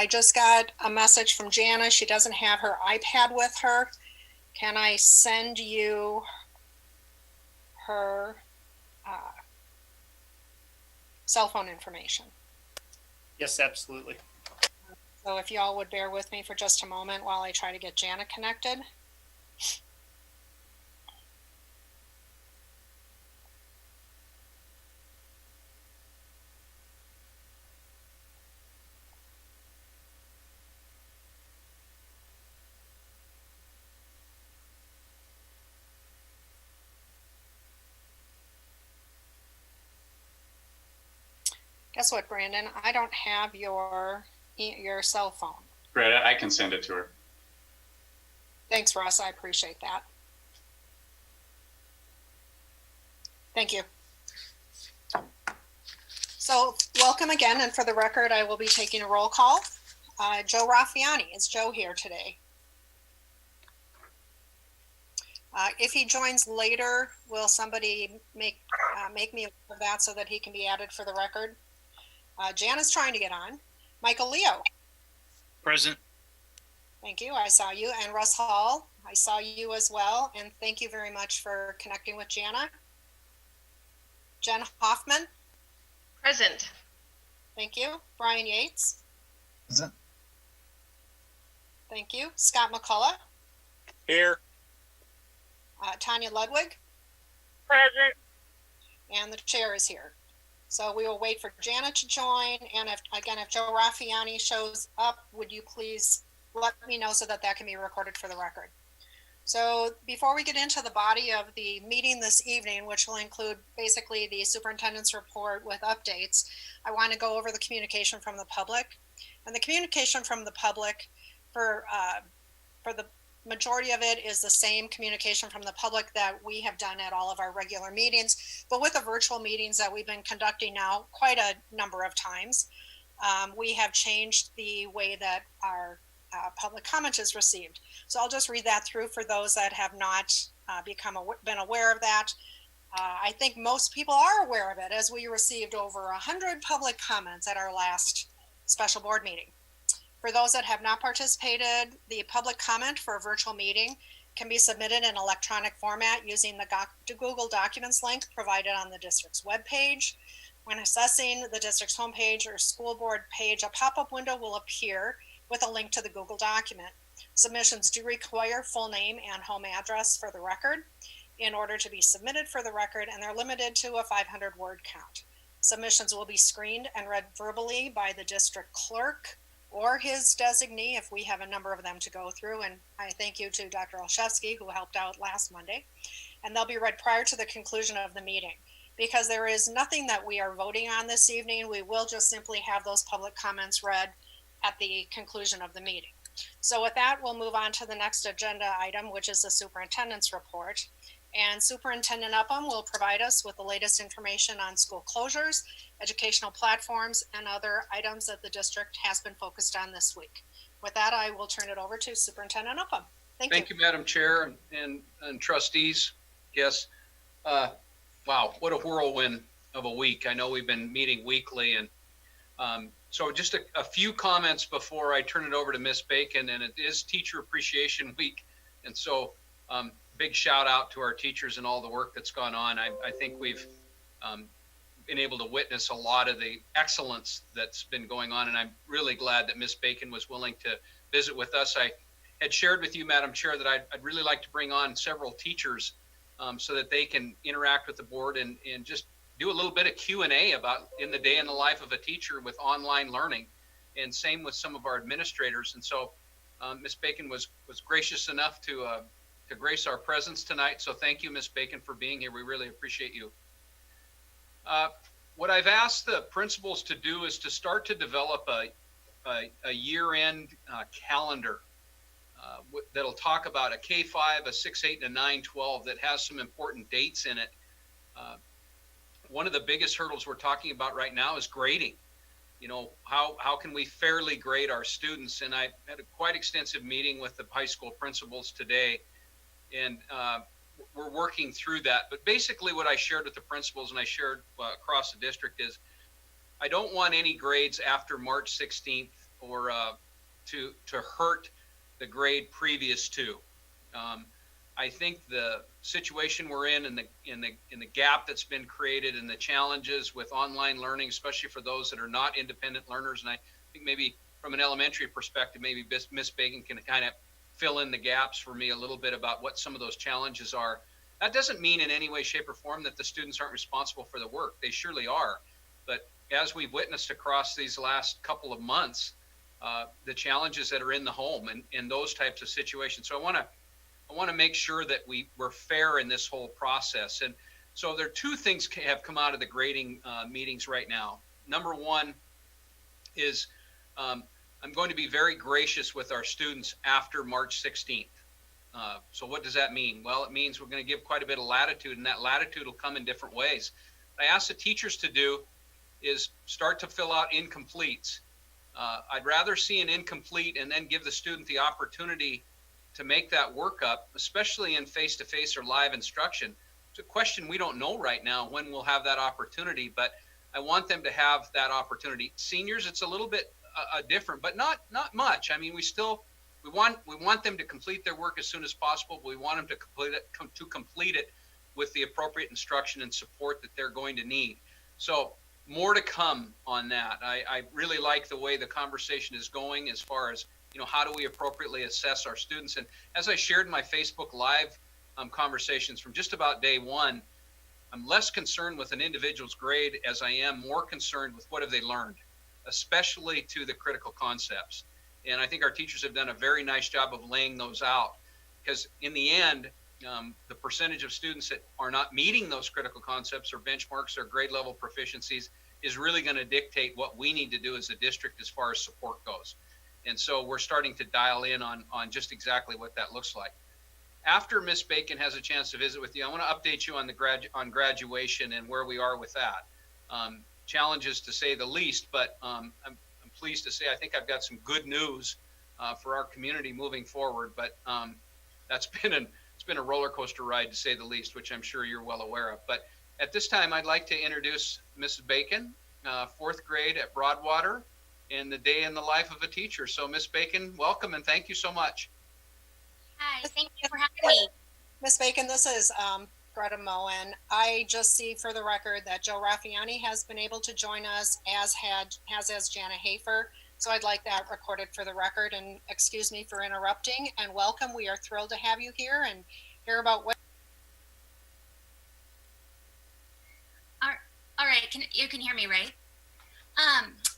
I just got a message from Jana. She doesn't have her iPad with her. Can I send you her cell phone information? Yes, absolutely. So if y'all would bear with me for just a moment while I try to get Jana connected. Guess what, Brandon? I don't have your cell phone. Great, I can send it to her. Thanks, Russ. I appreciate that. Thank you. So welcome again, and for the record, I will be taking a roll call. Joe Raffiani, is Joe here today? If he joins later, will somebody make me aware of that so that he can be added for the record? Jan is trying to get on. Michael Leo. Present. Thank you. I saw you. And Russ Hall, I saw you as well. And thank you very much for connecting with Jana. Jen Hoffman. Present. Thank you. Brian Yates. Present. Thank you. Scott McCullough. Here. Tanya Ludwig. Present. And the chair is here. So we will wait for Jana to join. And if Joe Raffiani shows up, would you please let me know so that can be recorded for the record. So before we get into the body of the meeting this evening, which will include basically the superintendent's report with updates, I want to go over the communication from the public. And the communication from the public for the majority of it is the same communication from the public that we have done at all of our regular meetings, but with the virtual meetings that we've been conducting now quite a number of times, we have changed the way that our public comment is received. So I'll just read that through for those that have not been aware of that. I think most people are aware of it, as we received over 100 public comments at our last special board meeting. For those that have not participated, the public comment for a virtual meeting can be submitted in electronic format using the Google Documents link provided on the district's webpage. When accessing the district's homepage or school board page, a pop-up window will appear with a link to the Google document. Submissions do require full name and home address for the record in order to be submitted for the record, and they're limited to a 500-word count. Submissions will be screened and read verbally by the district clerk or his designee if we have a number of them to go through. And I thank you to Dr. Olszewski, who helped out last Monday. And they'll be read prior to the conclusion of the meeting. Because there is nothing that we are voting on this evening, we will just simply have those public comments read at the conclusion of the meeting. So with that, we'll move on to the next agenda item, which is the superintendent's report. And Superintendent Upham will provide us with the latest information on school closures, educational platforms, and other items that the district has been focused on this week. With that, I will turn it over to Superintendent Upham. Thank you, Madam Chair and trustees. Yes. Wow, what a whirlwind of a week. I know we've been meeting weekly, and so just a few comments before I turn it over to Ms. Bacon. And it is Teacher Appreciation Week, and so big shout out to our teachers and all the work that's gone on. I think we've been able to witness a lot of the excellence that's been going on, and I'm really glad that Ms. Bacon was willing to visit with us. I had shared with you, Madam Chair, that I'd really like to bring on several teachers so that they can interact with the board and just do a little bit of Q&A about in the day in the life of a teacher with online learning, and same with some of our administrators. And so Ms. Bacon was gracious enough to grace our presence tonight. So thank you, Ms. Bacon, for being here. We really appreciate you. What I've asked the principals to do is to start to develop a year-end calendar that'll talk about a K-5, a 6-8, and a 9-12 that has some important dates in it. One of the biggest hurdles we're talking about right now is grading. You know, how can we fairly grade our students? And I had a quite extensive meeting with the high school principals today, and we're working through that. But basically what I shared with the principals, and I shared across the district, is I don't want any grades after March 16th to hurt the grade previous to. I think the situation we're in and the gap that's been created and the challenges with online learning, especially for those that are not independent learners, and I think maybe from an elementary perspective, maybe Miss Bacon can kind of fill in the gaps for me a little bit about what some of those challenges are. That doesn't mean in any way, shape, or form that the students aren't responsible for the work. They surely are. But as we've witnessed across these last couple of months, the challenges that are in the home and those types of situations. So I want to make sure that we're fair in this whole process. And so there are two things have come out of the grading meetings right now. Number one is I'm going to be very gracious with our students after March 16th. So what does that mean? Well, it means we're going to give quite a bit of latitude, and that latitude will come in different ways. What I ask the teachers to do is start to fill out incompletes. I'd rather see an incomplete and then give the student the opportunity to make that work up, especially in face-to-face or live instruction. It's a question we don't know right now when we'll have that opportunity, but I want them to have that opportunity. Seniors, it's a little bit different, but not much. I mean, we want them to complete their work as soon as possible. We want them to complete it with the appropriate instruction and support that they're going to need. So more to come on that. I really like the way the conversation is going as far as, how do we appropriately assess our students? And as I shared in my Facebook Live conversations from just about day one, I'm less concerned with an individual's grade as I am more concerned with what have they learned, especially to the critical concepts. And I think our teachers have done a very nice job of laying those out, because in the end, the percentage of students that are not meeting those critical concepts or benchmarks or grade level proficiencies is really going to dictate what we need to do as a district as far as support goes. And so we're starting to dial in on just exactly what that looks like. After Miss Bacon has a chance to visit with you, I want to update you on the graduation and where we are with that. Challenges to say the least, but I'm pleased to say I think I've got some good news for our community moving forward. But it's been a roller coaster ride to say the least, which I'm sure you're well aware of. But at this time, I'd like to introduce Mrs. Bacon, fourth grade at Broadwater, and the day in the life of a teacher. So Miss Bacon, welcome and thank you so much. Hi, thank you for having me. Ms. Bacon, this is Greta Moen. I just see for the record that Joe Raffiani has been able to join us, as has Jana Hafer. So I'd like that recorded for the record, and excuse me for interrupting, and welcome. We are thrilled to have you here and hear about what. All right, you can hear me, right?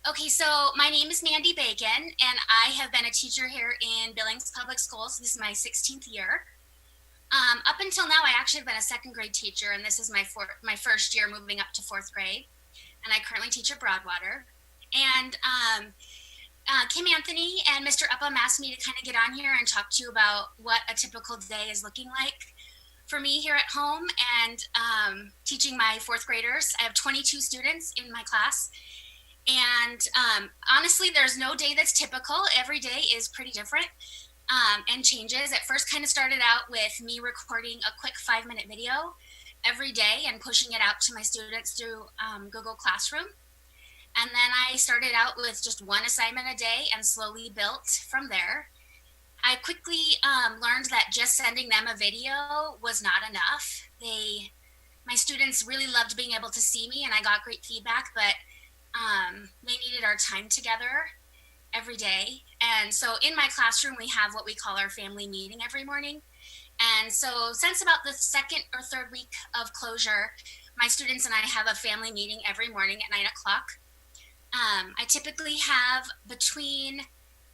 Okay, so my name is Mandy Bacon, and I have been a teacher here in Billings Public Schools. This is my 16th year. Up until now, I actually have been a second grade teacher, and this is my first year moving up to fourth grade. And I currently teach at Broadwater. And Kim Anthony and Mr. Upham asked me to kind of get on here and talk to you about what a typical day is looking like for me here at home and teaching my fourth graders. I have 22 students in my class. And honestly, there's no day that's typical. Every day is pretty different and changes. It first kind of started out with me recording a quick 5-minute video every day and pushing it out to my students through Google Classroom. And then I started out with just one assignment a day and slowly built from there. I quickly learned that just sending them a video was not enough. My students really loved being able to see me, and I got great feedback, but they needed our time together every day. And so in my classroom, we have what we call our family meeting every morning. And so since about the second or third week of closure, my students and I have a family meeting every morning at 9 o'clock. I typically have between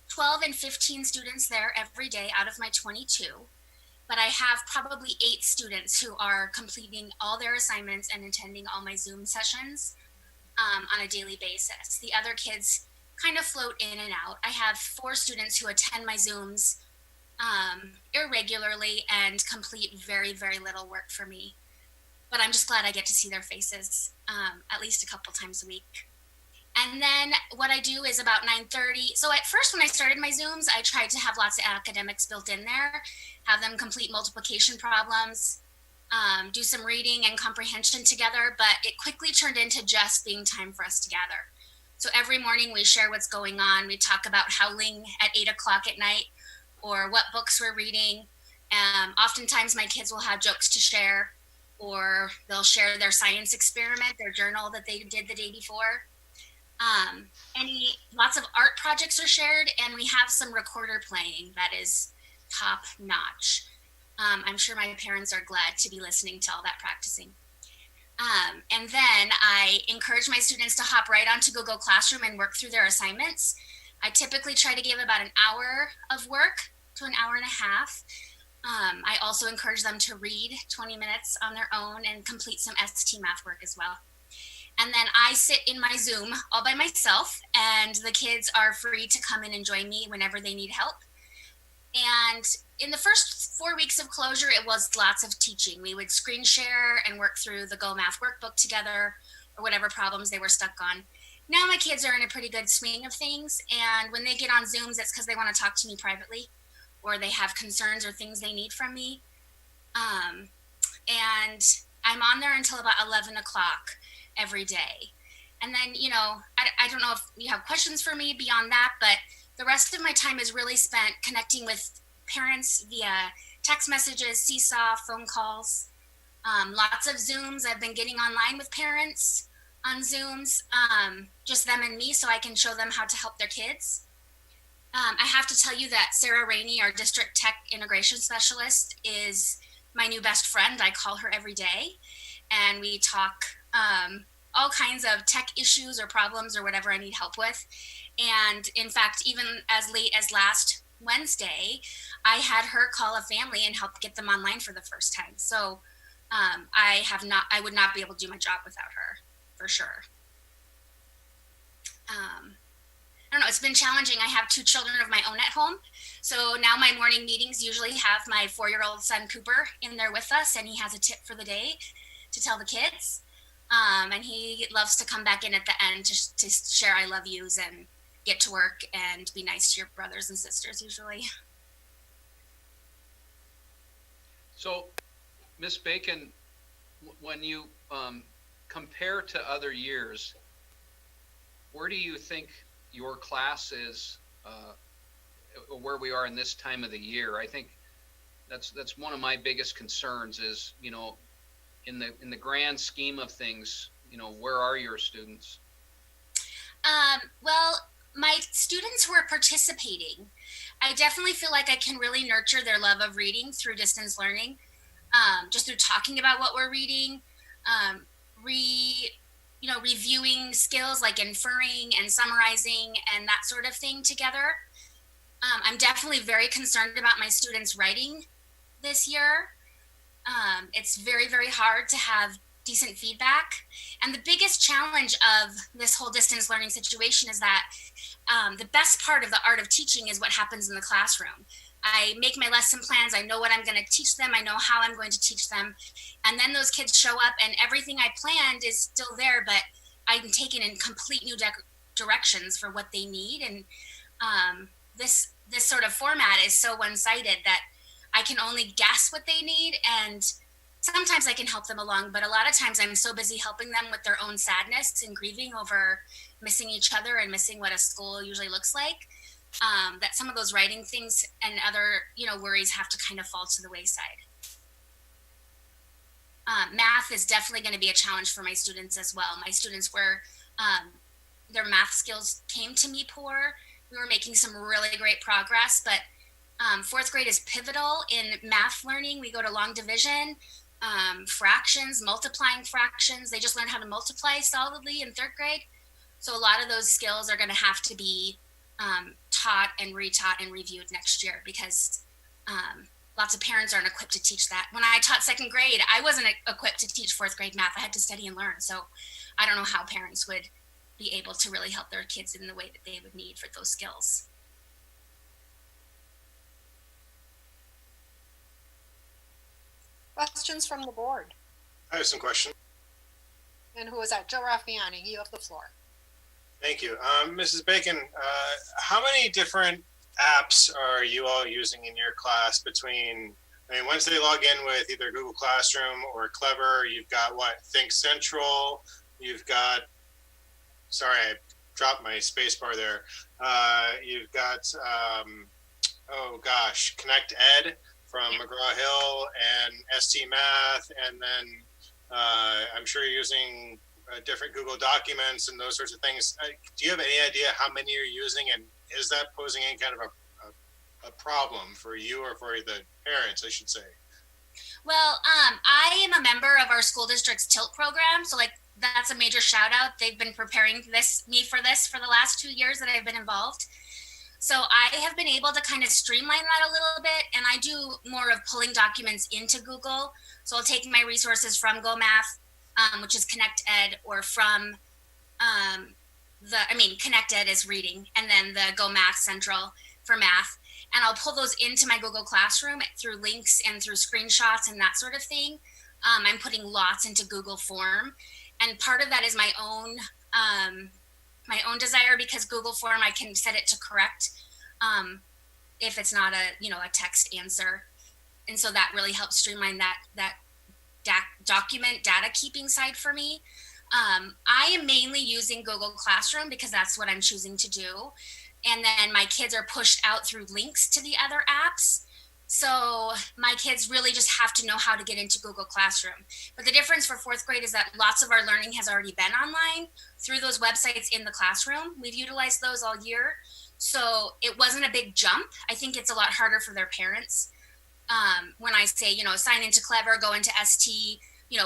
12 and 15 students there every day out of my 22. But I have probably 8 students who are completing all their assignments and attending all my Zoom sessions on a daily basis. The other kids kind of float in and out. I have 4 students who attend my Zooms irregularly and complete very, very little work for me. But I'm just glad I get to see their faces at least a couple times a week. And then what I do is about 9:30. So at first, when I started my Zooms, I tried to have lots of academics built in there, have them complete multiplication problems, do some reading and comprehension together, but it quickly turned into just being time for us to gather. So every morning we share what's going on. We talk about howling at 8 o'clock at night or what books we're reading. Oftentimes my kids will have jokes to share, or they'll share their science experiment, their journal that they did the day before. Lots of art projects are shared, and we have some recorder playing that is top notch. I'm sure my parents are glad to be listening to all that practicing. And then I encourage my students to hop right onto Google Classroom and work through their assignments. I typically try to give about an hour of work to an hour and a half. I also encourage them to read 20 minutes on their own and complete some ST math work as well. And then I sit in my Zoom all by myself, and the kids are free to come in and join me whenever they need help. And in the first 4 weeks of closure, it was lots of teaching. We would screen share and work through the Go Math workbook together, or whatever problems they were stuck on. Now my kids are in a pretty good swing of things, and when they get on Zooms, it's because they want to talk to me privately, or they have concerns or things they need from me. And I'm on there until about 11 o'clock every day. And then, I don't know if you have questions for me beyond that, but the rest of my time is really spent connecting with parents via text messages, Seesaw, phone calls, lots of Zooms. I've been getting online with parents on Zooms, just them and me, so I can show them how to help their kids. I have to tell you that Sarah Rainey, our district tech integration specialist, is my new best friend. I call her every day, and we talk all kinds of tech issues or problems or whatever I need help with. And in fact, even as late as last Wednesday, I had her call a family and help get them online for the first time. So I would not be able to do my job without her, for sure. I don't know, it's been challenging. I have 2 children of my own at home. So now my morning meetings usually have my 4-year-old son, Cooper, in there with us, and he has a tip for the day to tell the kids. And he loves to come back in at the end to share I love yous and get to work and be nice to your brothers and sisters usually. So, Ms. Bacon, when you compare to other years, where do you think your class is, where we are in this time of the year? I think that's one of my biggest concerns is, in the grand scheme of things, where are your students? Well, my students who are participating, I definitely feel like I can really nurture their love of reading through distance learning, just through talking about what we're reading, reviewing skills like inferring and summarizing and that sort of thing together. I'm definitely very concerned about my students' writing this year. It's very, very hard to have decent feedback. And the biggest challenge of this whole distance learning situation is that the best part of the art of teaching is what happens in the classroom. I make my lesson plans. I know what I'm going to teach them. I know how I'm going to teach them. And then those kids show up and everything I planned is still there, but I'm taken in complete new directions for what they need. And this sort of format is so one-sided that I can only guess what they need, and sometimes I can help them along, but a lot of times I'm so busy helping them with their own sadness and grieving over missing each other and missing what a school usually looks like, that some of those writing things and other, worries have to kind of fall to the wayside. Math is definitely going to be a challenge for my students as well. My students were, their math skills came to me poor. We were making some really great progress, but 4th grade is pivotal in math learning. We go to long division, fractions, multiplying fractions. They just learn how to multiply solidly in 3rd grade. So a lot of those skills are going to have to be taught and retaught and reviewed next year, because lots of parents aren't equipped to teach that. When I taught 2nd grade, I wasn't equipped to teach 4th grade math. I had to study and learn. So I don't know how parents would be able to really help their kids in the way that they would need for those skills. Questions from the board? I have some questions. And who is that? Joe Raffiani, you have the floor. Thank you. Mrs. Bacon, how many different apps are you all using in your class once they log in with either Google Classroom or Clever, you've got Think Central, you've got, sorry, I dropped my space bar there. You've got, oh gosh, Connect Ed from McGraw-Hill and ST Math, and then I'm sure you're using different Google Documents and those sorts of things. Do you have any idea how many you're using, and is that posing any kind of a problem for you or for the parents, I should say? Well, I am a member of our school district's TILT program, so like that's a major shout out. They've been preparing me for this for the last 2 years that I've been involved. So I have been able to kind of streamline that a little bit, and I do more of pulling documents into Google. So I'll take my resources from GoMath, which is Connect Ed, or from Connect Ed is reading, and then the GoMath Central for math. And I'll pull those into my Google Classroom through links and through screenshots and that sort of thing. I'm putting lots into Google Form, and part of that is my own desire, because Google Form, I can set it to correct if it's not a text answer, and so that really helps streamline that document data keeping side for me. I am mainly using Google Classroom because that's what I'm choosing to do. And then my kids are pushed out through links to the other apps. So my kids really just have to know how to get into Google Classroom. But the difference for fourth grade is that lots of our learning has already been online through those websites in the classroom. We've utilized those all year. So it wasn't a big jump. I think it's a lot harder for their parents. When I say, sign into Clever, go into ST,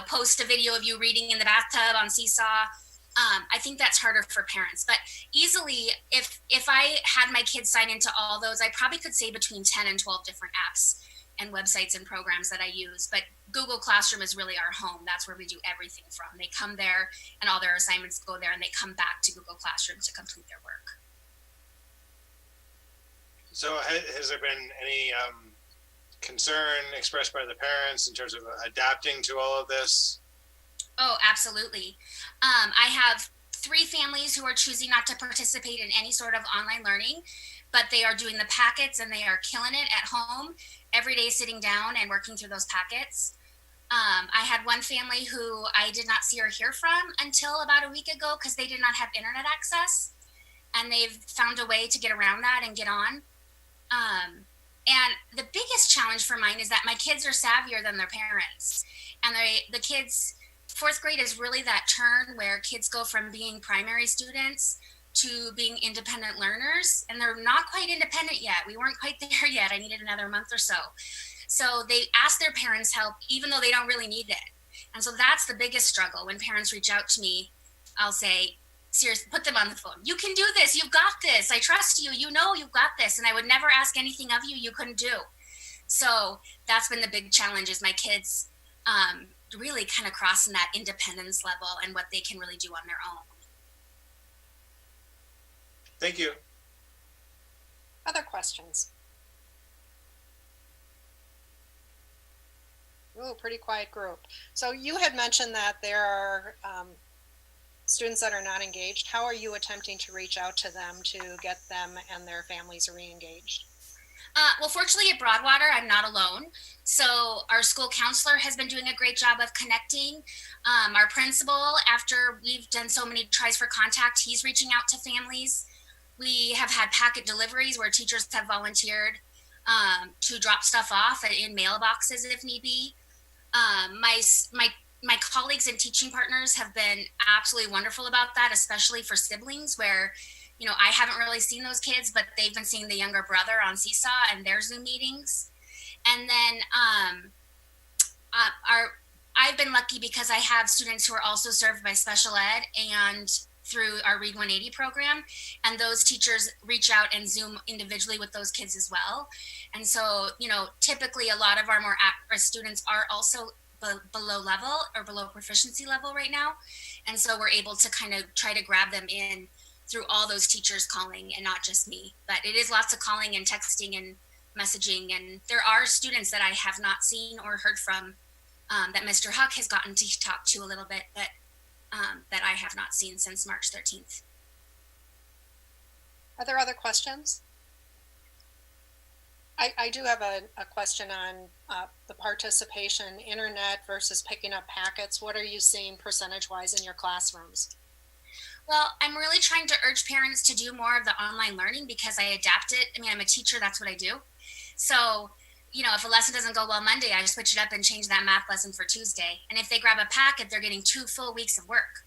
post a video of you reading in the bathtub on Seesaw. I think that's harder for parents, but easily, if I had my kids sign into all those, I probably could say between 10 and 12 different apps and websites and programs that I use. But Google Classroom is really our home. That's where we do everything from. They come there and all their assignments go there, and they come back to Google Classroom to complete their work. So has there been any concern expressed by the parents in terms of adapting to all of this? Oh, absolutely. I have 3 families who are choosing not to participate in any sort of online learning, but they are doing the packets and they are killing it at home every day, sitting down and working through those packets. I had one family who I did not see or hear from until about a week ago because they did not have internet access, and they've found a way to get around that and get on. And the biggest challenge for mine is that my kids are savvier than their parents, and the kids. Fourth grade is really that turn where kids go from being primary students to being independent learners, and they're not quite independent yet. We weren't quite there yet. I needed another month or so. So they ask their parents' help, even though they don't really need it. And so that's the biggest struggle. When parents reach out to me, I'll say, seriously, put them on the phone. You can do this. You've got this. I trust you. You've got this. And I would never ask anything of you couldn't do. So that's been the big challenge, is my kids really kind of crossing that independence level and what they can really do on their own. Thank you. Other questions? Ooh, pretty quiet group. So you had mentioned that there are students that are not engaged. How are you attempting to reach out to them to get them and their families re-engaged? Well, fortunately at Broadwater, I'm not alone. So our school counselor has been doing a great job of connecting. Our principal, after we've done so many tries for contact, he's reaching out to families. We have had packet deliveries where teachers have volunteered to drop stuff off in mailboxes if need be. My colleagues and teaching partners have been absolutely wonderful about that, especially for siblings where I haven't really seen those kids, but they've been seeing the younger brother on Seesaw and their Zoom meetings. And then I've been lucky because I have students who are also served by special ed and through our Read 180 program. And those teachers reach out and Zoom individually with those kids as well. And so, typically a lot of our more at-risk students are also below level or below proficiency level right now. And so we're able to kind of try to grab them in through all those teachers calling and not just me. But it is lots of calling and texting and messaging. And there are students that I have not seen or heard from that Mr. Huck has gotten to talk to a little bit, but that I have not seen since March 13th. Are there other questions? I do have a question on the participation, internet versus picking up packets. What are you seeing percentage-wise in your classrooms? Well, I'm really trying to urge parents to do more of the online learning because I adapt it. I mean, I'm a teacher, that's what I do. So, if a lesson doesn't go well Monday, I switch it up and change that math lesson for Tuesday. And if they grab a packet, they're getting 2 full weeks of work.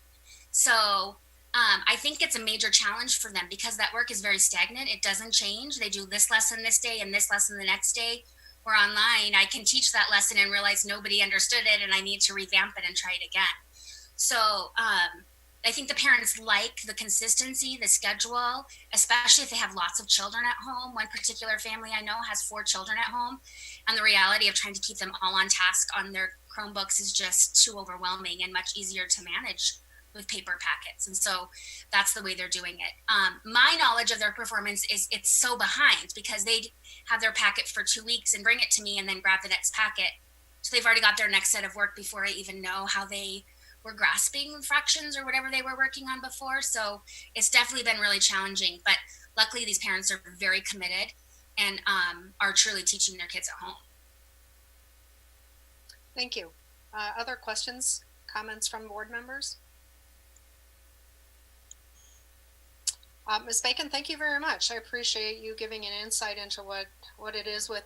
So, I think it's a major challenge for them because that work is very stagnant. It doesn't change. They do this lesson this day and this lesson the next day. Or online, I can teach that lesson and realize nobody understood it and I need to revamp it and try it again. So, I think the parents like the consistency, the schedule, especially if they have lots of children at home. One particular family I know has 4 children at home, and the reality of trying to keep them all on task on their Chromebooks is just too overwhelming and much easier to manage with paper packets. And so that's the way they're doing it. My knowledge of their performance is it's so behind because they have their packet for 2 weeks and bring it to me and then grab the next packet. So they've already got their next set of work before I even know how they were grasping fractions or whatever they were working on before. So it's definitely been really challenging, but luckily these parents are very committed and are truly teaching their kids at home. Thank you. Other questions, comments from board members? Ms. Bacon, thank you very much. I appreciate you giving an insight into what it is with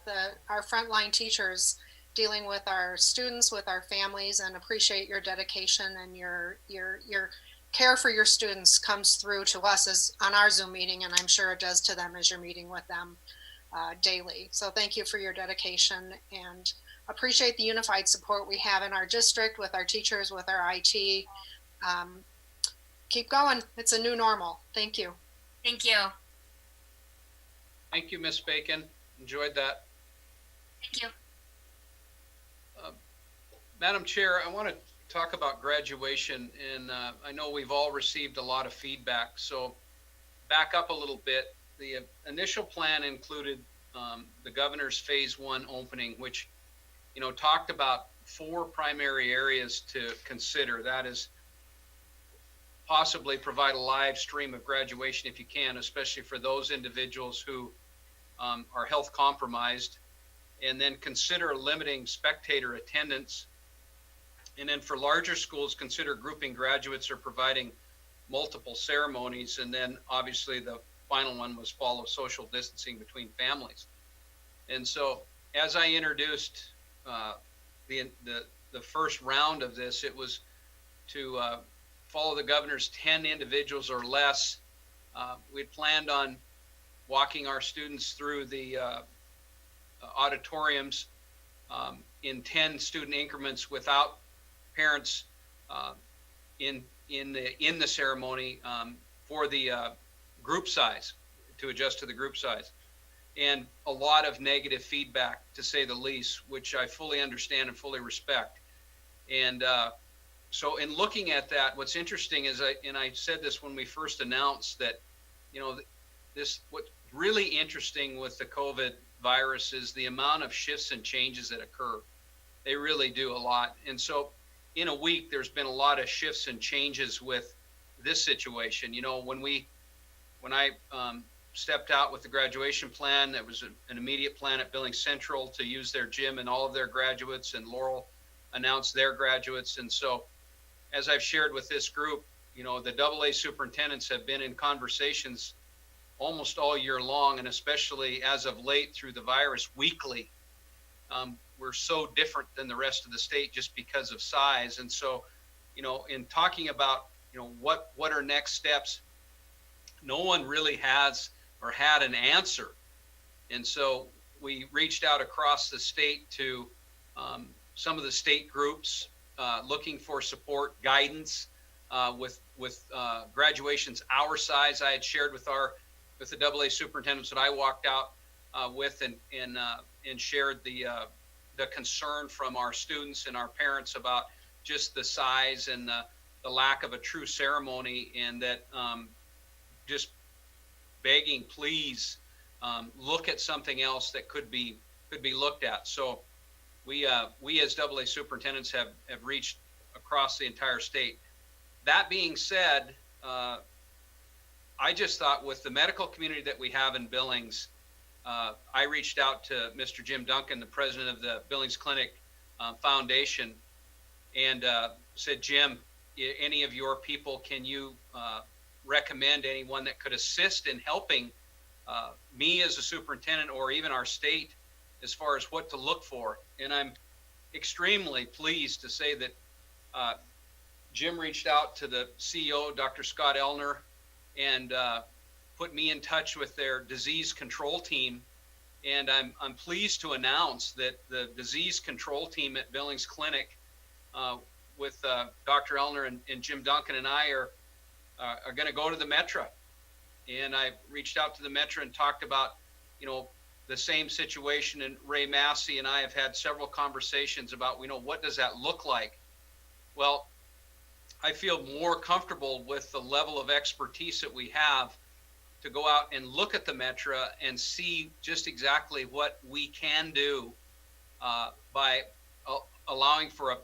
our frontline teachers dealing with our students, with our families, and appreciate your dedication and your care for your students comes through to us as on our Zoom meeting, and I'm sure it does to them as you're meeting with them daily. So thank you for your dedication and appreciate the unified support we have in our district with our teachers, with our IT. Keep going. It's a new normal. Thank you. Thank you. Thank you, Ms. Bacon. Enjoyed that. Thank you. Madam Chair, I want to talk about graduation, and I know we've all received a lot of feedback. So back up a little bit. The initial plan included the governor's phase 1 opening, which, talked about 4 primary areas to consider. That is possibly provide a live stream of graduation if you can, especially for those individuals who are health compromised, and then consider limiting spectator attendance. And then for larger schools, consider grouping graduates or providing multiple ceremonies. And then obviously the final one was follow social distancing between families. And so as I introduced the first round of this, it was to follow the governor's 10 individuals or less. We'd planned on walking our students through the auditoriums in 10 student increments without parents in the ceremony for the group size, to adjust to the group size. And a lot of negative feedback, to say the least, which I fully understand and fully respect. And so in looking at that, what's interesting is, I said this when we first announced that, what's really interesting with the COVID virus is the amount of shifts and changes that occur. They really do a lot. And so in a week, there's been a lot of shifts and changes with this situation. When I stepped out with the graduation plan, that was an immediate plan at Billings Central to use their gym and all of their graduates, and Laurel announced their graduates. And so as I've shared with this group, the AA superintendents have been in conversations almost all year long, and especially as of late through the virus, weekly. We're so different than the rest of the state just because of size. And so, in talking about, what are next steps, no one really has or had an answer. And so we reached out across the state to some of the state groups looking for support, guidance with graduations our size. I had shared with the AA superintendents that I walked out with and shared the concern from our students and our parents about just the size and the lack of a true ceremony, and that just begging, please look at something else that could be looked at. So we as AA superintendents have reached across the entire state. That being said, I just thought with the medical community that we have in Billings, I reached out to Mr. Jim Duncan, the president of the Billings Clinic Foundation, and said, Jim, any of your people, can you recommend anyone that could assist in helping me as a superintendent or even our state as far as what to look for. And I'm extremely pleased to say that Jim reached out to the CEO, Dr. Scott Elner, and put me in touch with their disease control team. And I'm pleased to announce that the disease control team at Billings Clinic with Dr. Elner and Jim Duncan and I are going to go to the Metro. And I reached out to the Metro and talked about, the same situation. And Ray Massey and I have had several conversations about, what does that look like? Well, I feel more comfortable with the level of expertise that we have to go out and look at the Metro and see just exactly what we can do by allowing for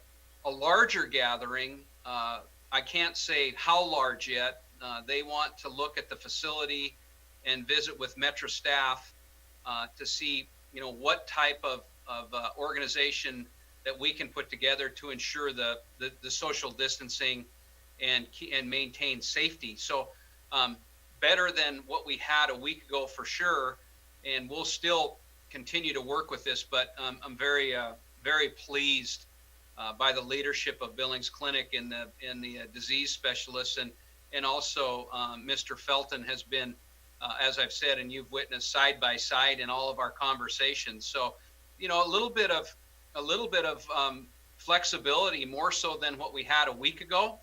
a larger gathering. I can't say how large yet. They want to look at the facility and visit with Metro staff to see, what type of organization that we can put together to ensure the social distancing and maintain safety. So better than what we had a week ago for sure, and we'll still continue to work with this. But I'm very very pleased by the leadership of Billings Clinic and the disease specialists, and also Mr. Felton has been, as I've said, and you've witnessed, side by side in all of our conversations. So, a little bit of flexibility, more so than what we had a week ago.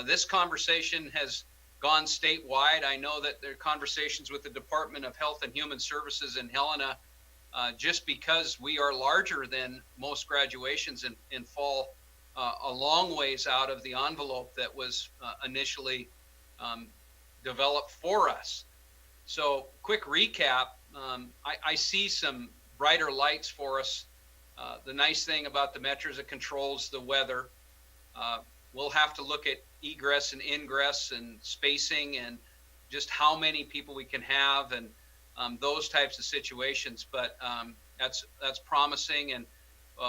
This conversation has gone statewide. I know that there are conversations with the Department of Health and Human Services in Helena, just because we are larger than most graduations and fall a long ways out of the envelope that was initially developed for us. So quick recap, I see some brighter lights for us. The nice thing about the Metro is it controls the weather. We'll have to look at egress and ingress and spacing and just how many people we can have and those types of situations. But that's promising, and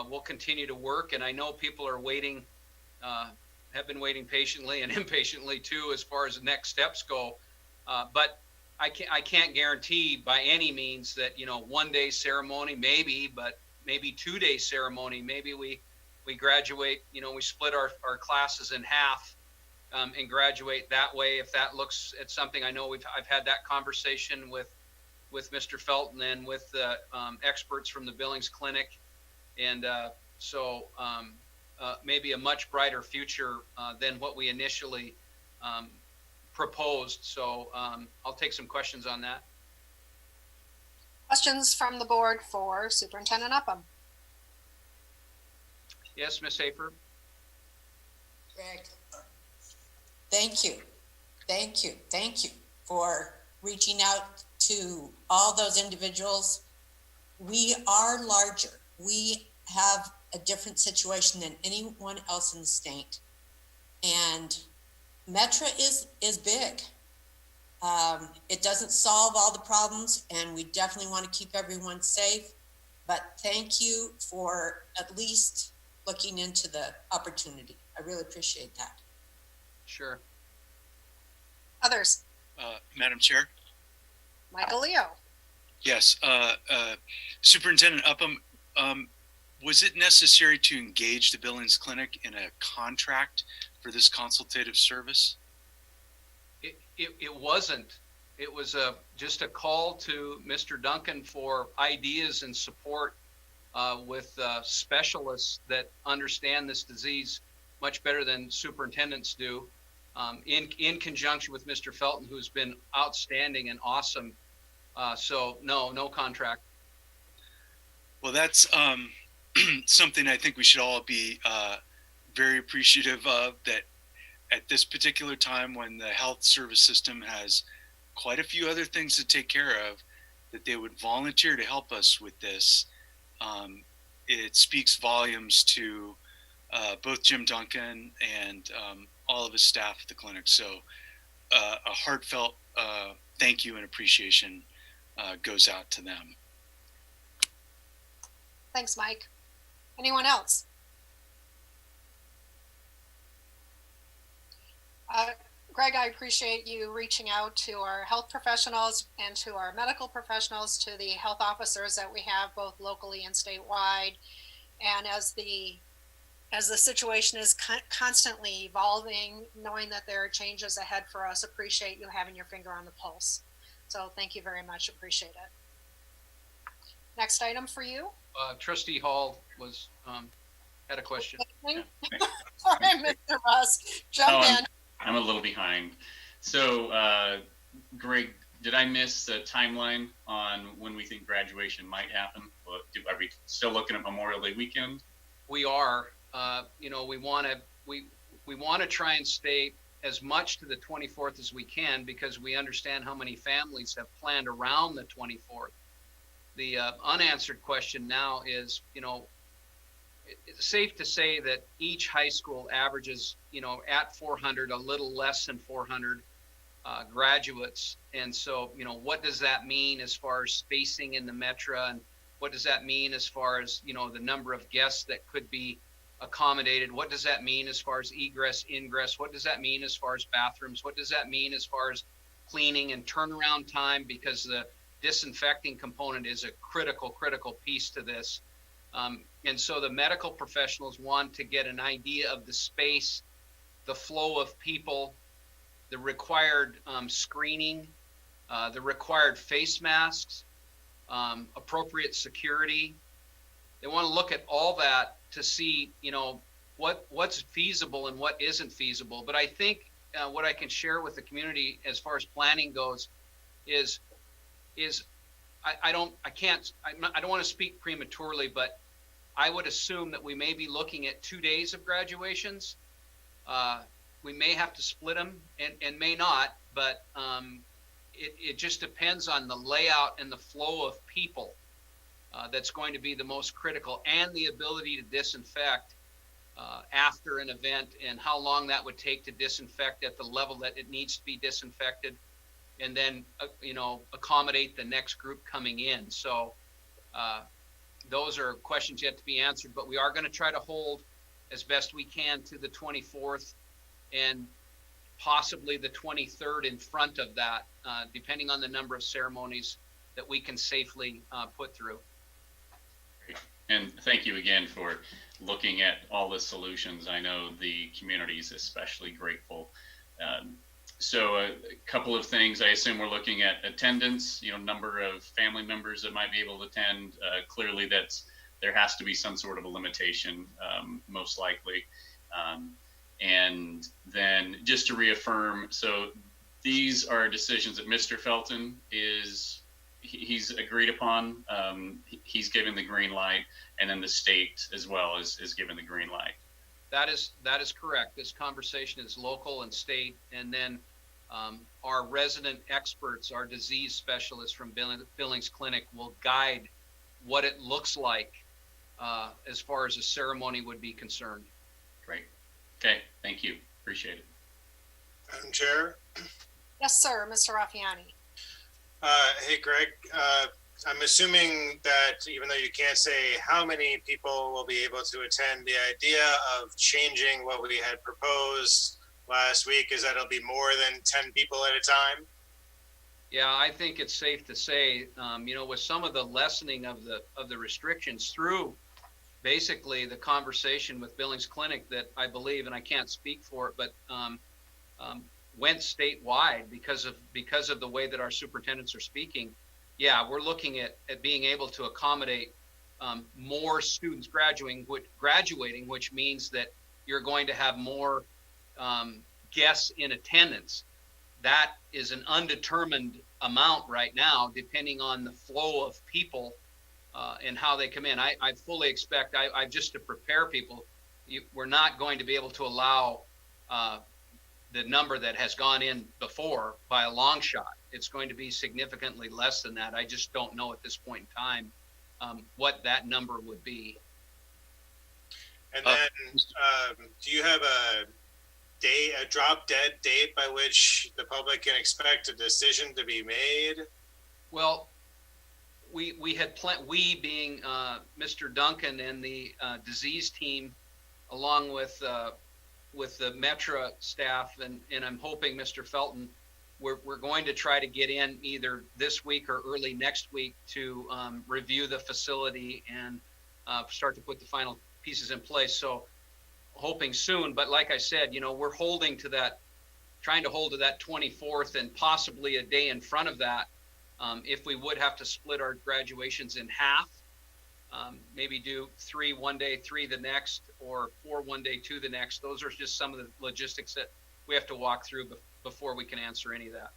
we'll continue to work. And I know people are waiting, have been waiting patiently and impatiently too, as far as the next steps go. But I can't guarantee by any means that, 1 day ceremony, maybe, but maybe 2 day ceremony. Maybe we graduate, we split our classes in half and graduate that way. If that looks at something, I know I've had that conversation with Mr. Felton and with the experts from the Billings Clinic. And so maybe a much brighter future than what we initially proposed. So I'll take some questions on that. Questions from the board for Superintendent Upham? Yes, Ms. Hafer. Greg, thank you for reaching out to all those individuals. We are larger. We have a different situation than anyone else in the state. And Metro is big. It doesn't solve all the problems, and we definitely want to keep everyone safe. But thank you for at least looking into the opportunity. I really appreciate that. Sure. Others? Madam Chair? Michael Leo? Yes. Superintendent Upham, was it necessary to engage the Billings Clinic in a contract for this consultative service? It wasn't. It was just a call to Mr. Duncan for ideas and support with specialists that understand this disease much better than superintendents do, in conjunction with Mr. Felton, who's been outstanding and awesome. So no contract. Well, that's something I think we should all be very appreciative of, that at this particular time when the health service system has quite a few other things to take care of, that they would volunteer to help us with this. It speaks volumes to both Jim Duncan and all of his staff at the clinic. So a heartfelt thank you and appreciation goes out to them. Thanks, Mike. Anyone else? Greg, I appreciate you reaching out to our health professionals and to our medical professionals, to the health officers that we have both locally and statewide. And as the situation is constantly evolving, knowing that there are changes ahead for us, appreciate you having your finger on the pulse. So thank you very much. Appreciate it. Next item for you. Trustee Hall was, had a question. Yeah. Sorry, Mr. Russ, jump in. I'm a little behind. So, Greg, did I miss the timeline on when we think graduation might happen? Are we still looking at Memorial Day weekend? We are, we want to try and stay as much to the 24th as we can, because we understand how many families have planned around the 24th. The unanswered question now is, it's safe to say that each high school averages, at 400, a little less than 400 graduates. And so, what does that mean as far as spacing in the metro, and what does that mean as far as, the number of guests that could be accommodated? What does that mean as far as egress, ingress? What does that mean as far as bathrooms? What does that mean as far as cleaning and turnaround time? Because the disinfecting component is a critical piece to this. And so the medical professionals want to get an idea of the space, the flow of people, the required screening, the required face masks, appropriate security. They want to look at all that to see, what's feasible and what isn't feasible. But I think what I can share with the community as far as planning goes is I don't want to speak prematurely, but I would assume that we may be looking at 2 days of graduations. We may have to split them and may not, but it just depends on the layout and the flow of people that's going to be the most critical, and the ability to disinfect after an event, and how long that would take to disinfect at the level that it needs to be disinfected, and then accommodate the next group coming in. So those are questions yet to be answered, but we are going to try to hold as best we can to the 24th, and possibly the 23rd in front of that, depending on the number of ceremonies that we can safely put through. Great. And thank you again for looking at all the solutions. I know the community is especially grateful. So a couple of things. I assume we're looking at attendance, number of family members that might be able to attend. Clearly there has to be some sort of a limitation, most likely. And then just to reaffirm, so these are decisions that Mr. Felton he's agreed upon. He's given the green light, and then the state as well is given the green light. That is correct. This conversation is local and state, and then our resident experts, our disease specialists from Billings Clinic, will guide what it looks like as far as a ceremony would be concerned. Great. Okay. Thank you. Appreciate it. Madam Chair. Yes, sir, Mr. Raffiani. Hey, Greg. I'm assuming that even though you can't say how many people will be able to attend, the idea of changing what we had proposed last week is that it'll be more than 10 people at a time? Yeah, I think it's safe to say, with some of the lessening of the restrictions through basically the conversation with Billings Clinic, that I believe, and I can't speak for it, but went statewide because of the way that our superintendents are speaking. Yeah, we're looking at being able to accommodate more students graduating, which means that you're going to have more guests in attendance. That is an undetermined amount right now, depending on the flow of people and how they come in. I fully expect, I just to prepare people, we're not going to be able to allow the number that has gone in before by a long shot. It's going to be significantly less than that. I just don't know at this point in time what that number would be. And then, do you have a drop dead date by which the public can expect a decision to be made? Well, we had planned, we being Mr. Duncan and the disease team, along with with the Metra staff, and I'm hoping Mr. Felton, we're going to try to get in either this week or early next week to review the facility and start to put the final pieces in place. So hoping soon, but like I said, we're trying to hold to that 24th and possibly a day in front of that. If we would have to split our graduations in half, maybe do 3 one day, 3 the next, or 4 one day, 2 the next. Those are just some of the logistics that we have to walk through before we can answer any of that.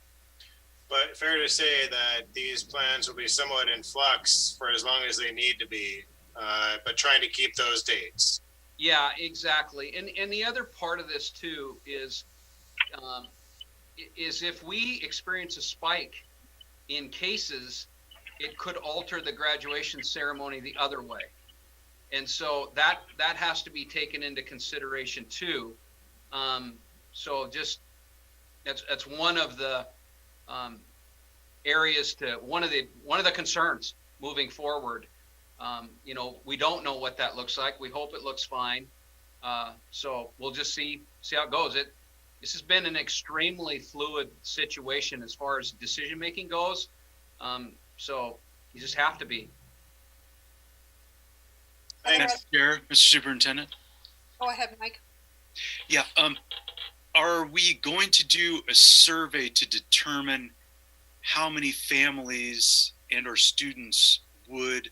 But fair to say that these plans will be somewhat in flux for as long as they need to be, but trying to keep those dates. Yeah, exactly. And the other part of this too is if we experience a spike in cases, it could alter the graduation ceremony the other way. And so that has to be taken into consideration too. So just that's one of the areas one of the concerns moving forward. We don't know what that looks like. We hope it looks fine. So we'll just see how it goes. This has been an extremely fluid situation as far as decision making goes. So you just have to be. Thanks, Chair, Mr. Superintendent. Go ahead, Mike. Yeah, are we going to do a survey to determine how many families and or students would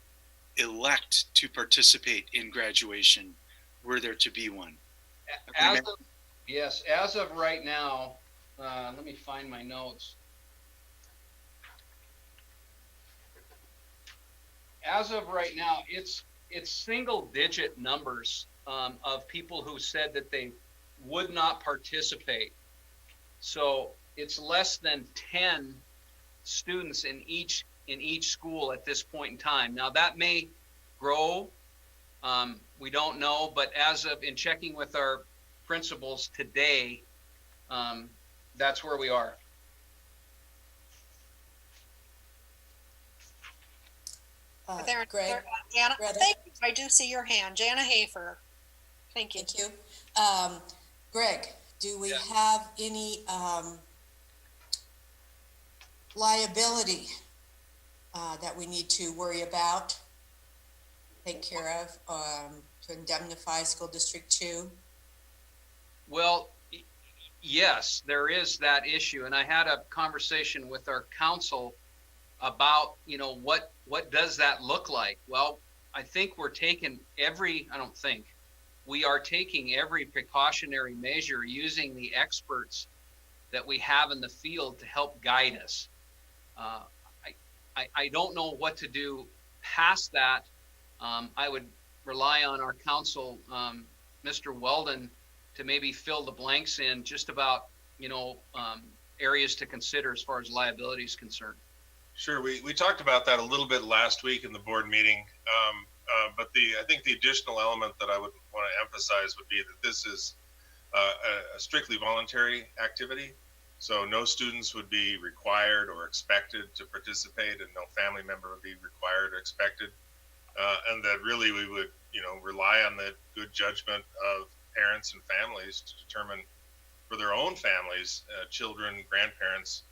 elect to participate in graduation were there to be one? Yes, as of right now, let me find my notes. As of right now, it's single digit numbers of people who said that they would not participate. So it's less than 10 students in each school at this point in time. Now that may grow. We don't know, but in checking with our principals today, that's where we are. Greg, Jana, Greta? thank you. I do see your hand. Jana Hafer. Thank you. thank you. Greg, do we have any liability that we need to worry about, take care of, to indemnify School District 2? Well, yes, there is that issue. And I had a conversation with our council about, what does that look like? Well, I think we are taking every precautionary measure using the experts that we have in the field to help guide us. I don't know what to do past that. I would rely on our counsel, Mr. Weldon, to maybe fill the blanks in just about, areas to consider as far as liability is concerned. Sure, we talked about that a little bit last week in the board meeting, but I think the additional element that I would want to emphasize would be that this is a strictly voluntary activity. So no students would be required or expected to participate, and no family member would be required or expected. And that really we would, rely on the good judgment of parents and families to determine for their own families, children, grandparents,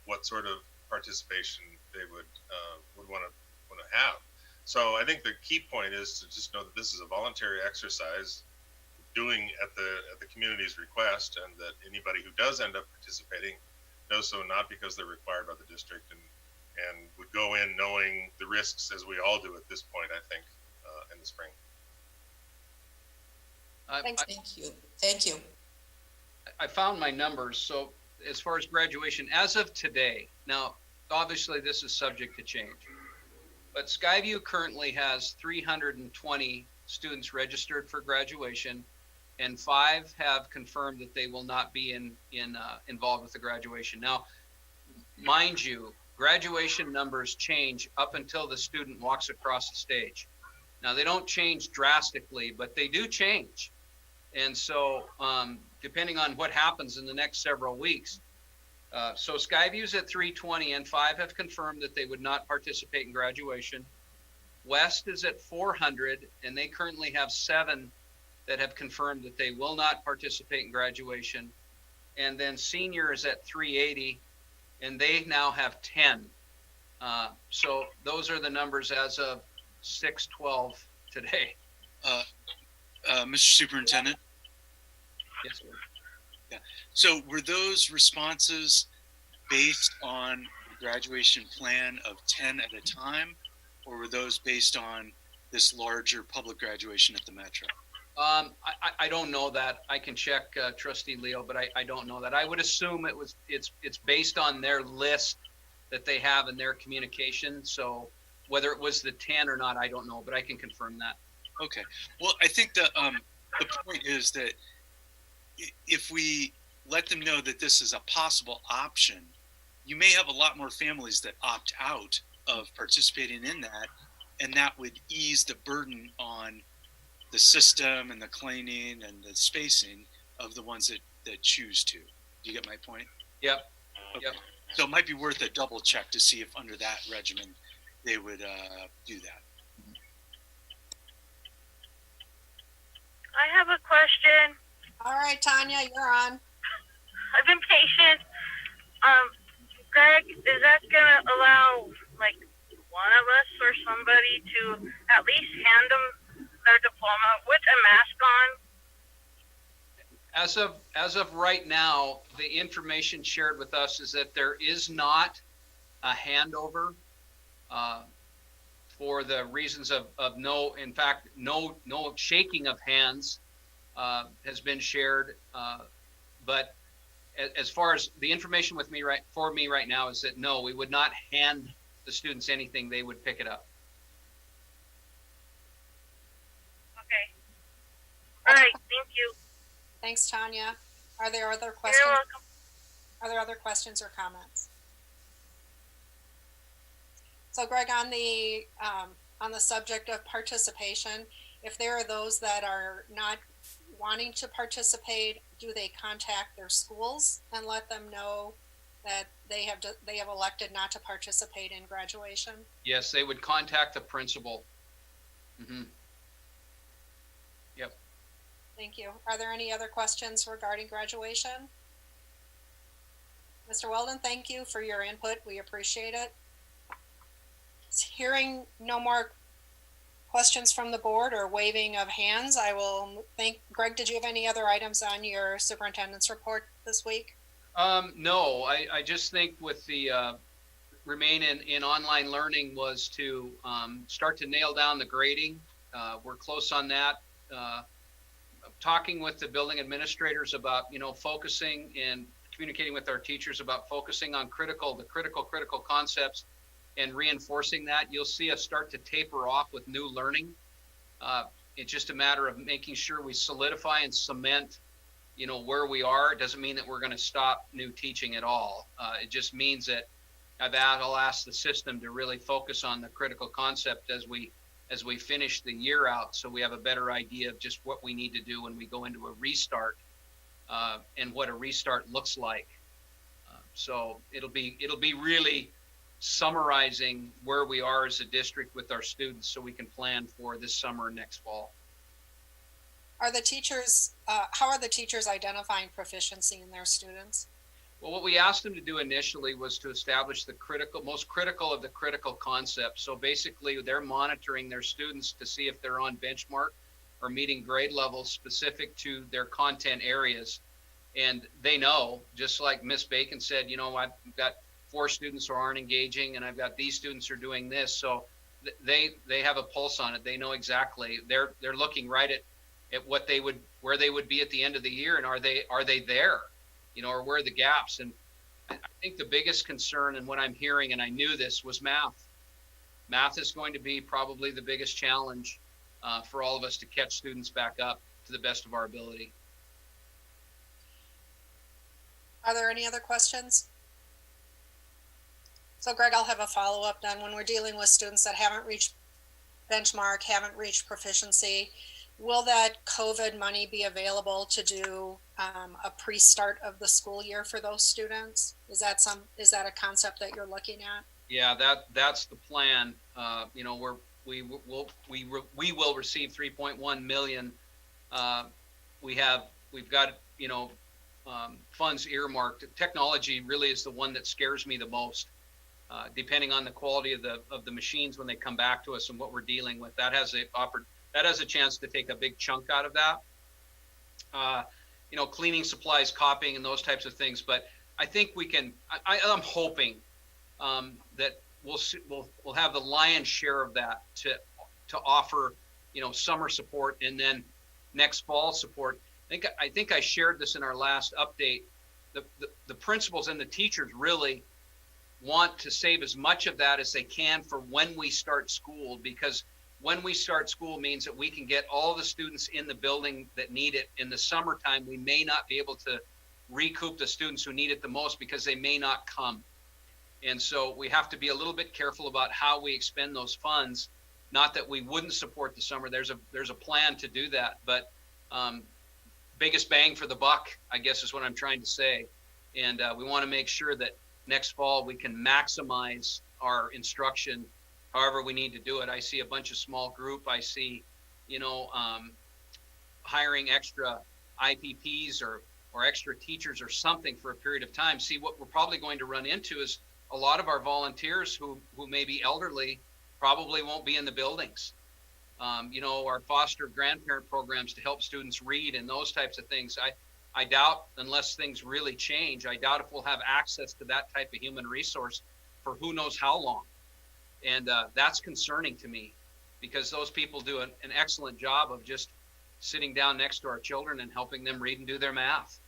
what sort of participation they would want to have. So I think the key point is to just know that this is a voluntary exercise doing at the community's request, and that anybody who does end up participating does so not because they're required by the district, and would go in knowing the risks, as we all do at this point, I think, in the spring. Thanks. Thank you. I found my numbers. So as far as graduation, as of today, now, obviously this is subject to change, but Skyview currently has 320 students registered for graduation, and 5 have confirmed that they will not be involved with the graduation. Now, mind you, graduation numbers change up until the student walks across the stage. Now, they don't change drastically, but they do change. And so, depending on what happens in the next several weeks, so Skyview's at 320, and 5 have confirmed that they would not participate in graduation. West is at 400, and they currently have 7 that have confirmed that they will not participate in graduation. And then senior is at 380, and they now have 10. So those are the numbers as of 6/12 today. Mr. Superintendent, Yes, sir. so were those responses based on the graduation plan of 10 at a time, or were those based on this larger public graduation at the Metro? I don't know that. I can check Trustee Leo, but I don't know that. I would assume it's based on their list that they have in their communication. So whether it was the 10 or not, I don't know, but I can confirm that. Okay. Well, I think the point is that if we let them know that this is a possible option, you may have a lot more families that opt out of participating in that, and that would ease the burden on the system and the cleaning and the spacing of the ones that choose to. Do you get my point? Yep. Okay. Yep. So it might be worth a double check to see if under that regimen they would do that. I have a question. All right, Tanya, you're on. I've been patient. Greg, is that gonna allow like one of us or somebody to at least hand them their diploma with a mask on? As of right now, the information shared with us is that there is not a handover for the reasons of no, in fact, no shaking of hands has been shared. But as far as the information with me right now is that no, we would not hand the students anything, they would pick it up. Okay. All right. Thank you. Thanks, Tanya. Are there other You're questions? welcome. Are there other questions or comments? So Greg, on the subject of participation, if there are those that are not wanting to participate, do they contact their schools and let them know that they have elected not to participate in graduation? Yes, they would contact the principal. Mm-hmm. Yep. Thank you. Are there any other questions regarding graduation? Mr. Weldon, thank you for your input. We appreciate it. Hearing no more questions from the board or waving of hands, I will thank, Greg, did you have any other items on your superintendent's report this week? No, I just think with the remain in online learning was to start to nail down the grading. We're close on that. Talking with the building administrators about, focusing and communicating with our teachers about focusing on the critical concepts and reinforcing that. You'll see us start to taper off with new learning. It's just a matter of making sure we solidify and cement, where we are. It doesn't mean that we're going to stop new teaching at all. It just means that I'll ask the system to really focus on the critical concept as we finish the year out, so we have a better idea of just what we need to do when we go into a restart and what a restart looks like. So it'll be really summarizing where we are as a district with our students so we can plan for this summer and next fall. Are the teachers, how are the teachers identifying proficiency in their students? Well, what we asked them to do initially was to establish the most critical of the critical concepts. So basically they're monitoring their students to see if they're on benchmark or meeting grade levels specific to their content areas. And they know, just like Miss Bacon said, I've got 4 students who aren't engaging and I've got these students who are doing this. So they have a pulse on it. They know exactly. They're looking right at where they would be at the end of the year, and are they there? Or where are the gaps? And I think the biggest concern, and what I'm hearing, and I knew this, was math. Math is going to be probably the biggest challenge for all of us to catch students back up to the best of our ability. Are there any other questions? So Greg, I'll have a follow-up then. When we're dealing with students that haven't reached benchmark, haven't reached proficiency, will that COVID money be available to do a pre-start of the school year for those students? Is that a concept that you're looking at? Yeah, that's the plan. We will receive $3.1 million we've got, funds earmarked. Technology really is the one that scares me the most. Depending on the quality of the machines when they come back to us and what we're dealing with, that has a chance to take a big chunk out of that. Cleaning supplies, copying, and those types of things. But I think we can. I'm hoping that we'll have the lion's share of that to offer, summer support, and then next fall support. I think I shared this in our last update. The principals and the teachers really want to save as much of that as they can for when we start school, because when we start school means that we can get all the students in the building that need it. In the summertime, we may not be able to recoup the students who need it the most because they may not come. And so we have to be a little bit careful about how we expend those funds. Not that we wouldn't support the summer. There's a plan to do that, but biggest bang for the buck, I guess, is what I'm trying to say. And we want to make sure that next fall we can maximize our instruction however we need to do it. I see a bunch of small group. I see, hiring extra IPPs or extra teachers or something for a period of time. See, what we're probably going to run into is a lot of our volunteers who may be elderly probably won't be in the buildings. Our foster grandparent programs to help students read and those types of things. I doubt, unless things really change, I doubt if we'll have access to that type of human resource for who knows how long. And that's concerning to me, because those people do an excellent job of just sitting down next to our children and helping them read and do their math.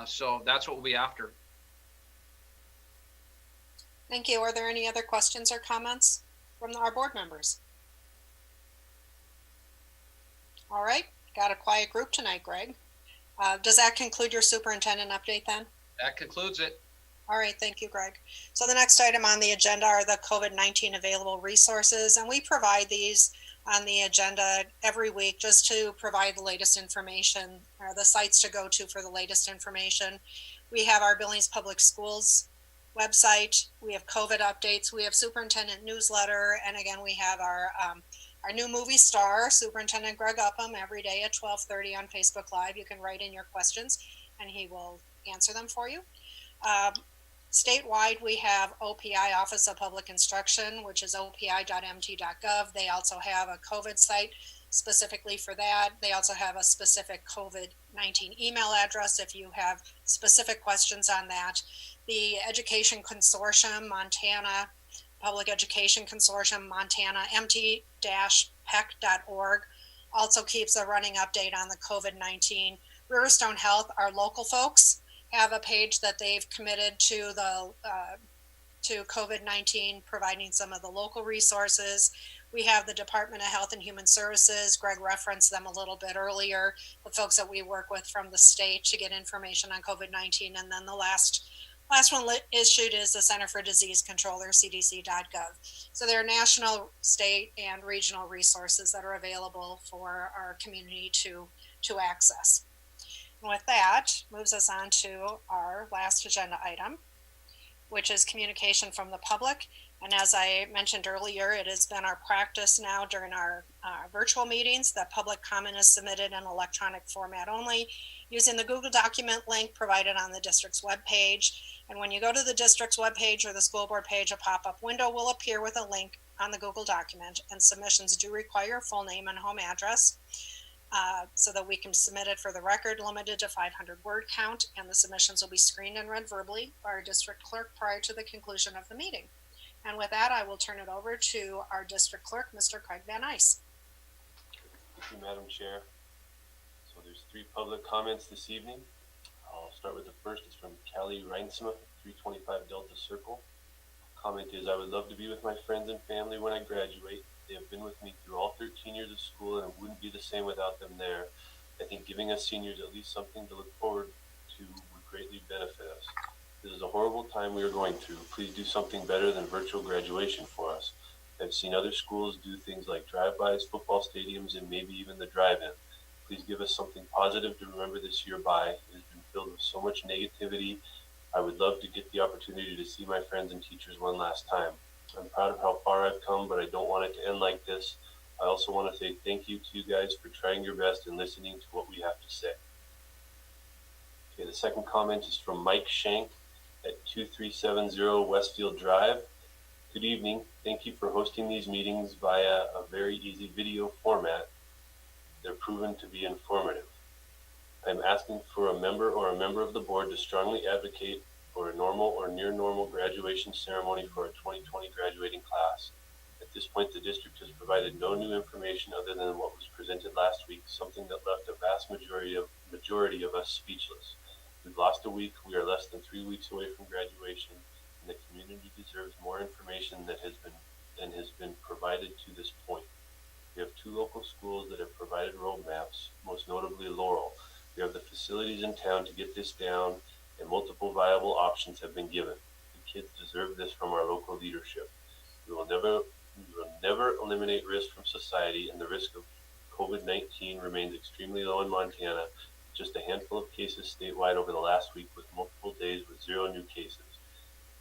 So that's what we'll be after. Thank you. Are there any other questions or comments from our board members? All right, got a quiet group tonight, Greg. Does that conclude your superintendent update then? That concludes it. All right, thank you, Greg. So the next item on the agenda are the COVID-19 available resources, and we provide these on the agenda every week just to provide the latest information, or the sites to go to for the latest information. We have our Billings Public Schools website, we have COVID updates, we have superintendent newsletter, and again, we have our new movie star, Superintendent Greg Upham, every day at 12:30 on Facebook Live. You can write in your questions and he will answer them for you. Statewide, we have OPI, Office of Public Instruction, which is opi.mt.gov. They also have a COVID site specifically for that. They also have a specific COVID-19 email address if you have specific questions on that. The Education Consortium, Montana, Public Education Consortium, Montana, mt-pec.org, also keeps a running update on the COVID-19. Riverstone Health, our local folks, have a page that they've committed to to COVID-19, providing some of the local resources. We have the Department of Health and Human Services. Greg referenced them a little bit earlier, the folks that we work with from the state to get information on COVID-19. And then the last one issued is the Center for Disease Control, or cdc.gov. So there are national, state, and regional resources that are available for our community to access. And with that, moves us on to our last agenda item, which is communication from the public. And as I mentioned earlier, it has been our practice now during our virtual meetings that public comment is submitted in electronic format only, using the Google document link provided on the district's webpage. And when you go to the district's webpage or the school board page, a pop-up window will appear with a link on the Google document, and submissions do require full name and home address so that we can submit it for the record, limited to 500 word count, and the submissions will be screened and read verbally by our district clerk prior to the conclusion of the meeting. And with that, I will turn it over to our district clerk, Mr. Craig Van Ice. Thank you, Madam Chair. So there's 3 public comments this evening. I'll start with the first. It's from Callie Reinsma, 325 Delta Circle. Comment is, I would love to be with my friends and family when I graduate. They have been with me through all 13 years of school, and it wouldn't be the same without them there. I think giving us seniors at least something to look forward to would greatly benefit us. This is a horrible time we are going through. Please do something better than virtual graduation for us. I've seen other schools do things like drive-bys, football stadiums, and maybe even the drive-in. Please give us something positive to remember this year by. It has been filled with so much negativity. I would love to get the opportunity to see my friends and teachers one last time. I'm proud of how far I've come, but I don't want it to end like this. I also want to say thank you to you guys for trying your best and listening to what we have to say. Okay, the second comment is from Mike Shank at 2370 Westfield Drive. Good evening. Thank you for hosting these meetings via a very easy video format. They're proven to be informative. I'm asking for a member or a member of the board to strongly advocate for a normal or near normal graduation ceremony for our 2020 graduating class. At this point, the district has provided no new information other than what was presented last week, something that left a vast majority of us speechless. We've lost a week. We are less than 3 weeks away from graduation, and the community deserves more information than has been provided to this point. We have 2 local schools that have provided roadmaps, most notably Laurel. We have the facilities in town to get this down, and multiple viable options have been given. The kids deserve this from our local leadership. We will never eliminate risk from society, and the risk of COVID-19 remains extremely low in Montana. Just a handful of cases statewide over the last week, with multiple days with 0 new cases.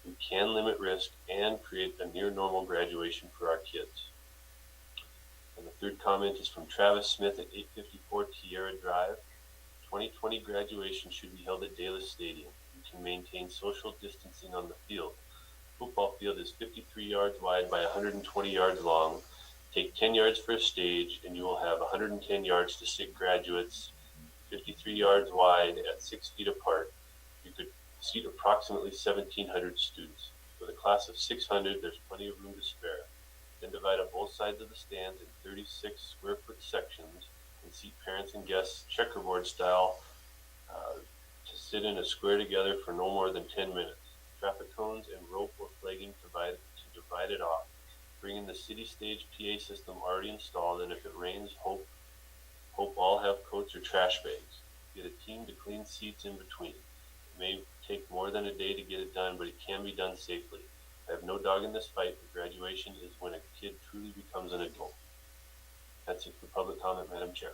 We can limit risk and create a near normal graduation for our kids. And the third comment is from Travis Smith at 854 Tierra Drive. 2020 graduation should be held at Dallas Stadium. You can maintain social distancing on the field. The football field is 53 yards wide by 120 yards long. Take 10 yards for a stage, and you will have 110 yards to sit graduates, 53 yards wide at 6 feet apart. You could seat approximately 1,700 students. With a class of 600, there's plenty of room to spare. Then divide up both sides of the stands in 36 square foot sections and seat parents and guests checkerboard style to sit in a square together for no more than 10 minutes. Traffic cones and rope or flagging to divide it off. Bring in the city stage PA system already installed, and if it rains, hope all have coats or trash bags. Get a team to clean seats in between. It may take more than a day to get it done, but it can be done safely. I have no dog in this fight, but graduation is when a kid truly becomes an adult. That's it for public comment, Madam Chair.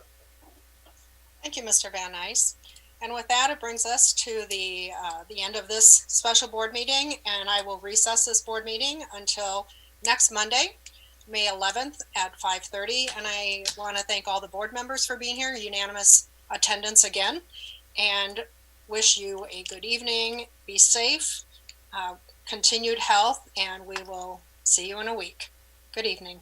Thank you, Mr. Van Nuys. And with that, it brings us to the end of this special board meeting, and I will recess this board meeting until next Monday, May 11th at 5:30. And I want to thank all the board members for being here, unanimous attendance again, and wish you a good evening. Be safe, continued health, and we will see you in a week. Good evening.